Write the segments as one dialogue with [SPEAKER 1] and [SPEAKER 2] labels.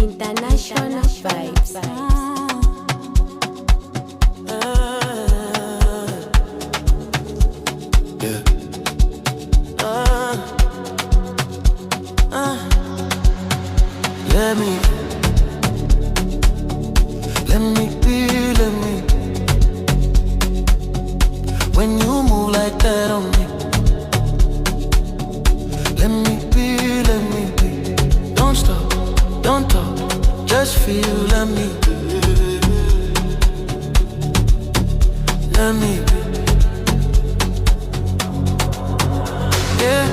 [SPEAKER 1] International vibes.
[SPEAKER 2] Yeah. Let me be, let me. When you move like that on me, let me be. Don't stop, don't talk, just feel, let me be. Yeah,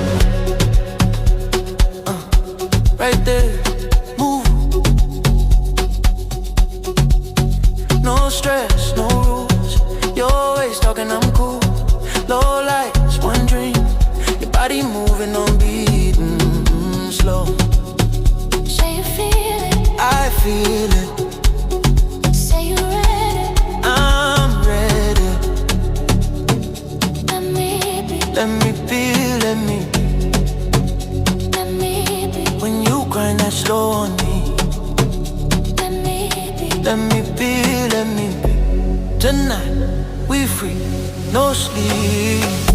[SPEAKER 2] right there, move. No stress, no rules. You're always talking, I'm cool. Low lights, one dream. Your body moving on beat, slow.
[SPEAKER 3] Say you feel it,
[SPEAKER 2] I feel it.
[SPEAKER 3] say you ready.
[SPEAKER 2] I'm ready.
[SPEAKER 3] Let me be,
[SPEAKER 2] Let me be, let me be.
[SPEAKER 3] let me be,
[SPEAKER 2] When you grind that slow on me,
[SPEAKER 3] let me be.
[SPEAKER 2] let me be, let me be. Tonight, we free, no sleep.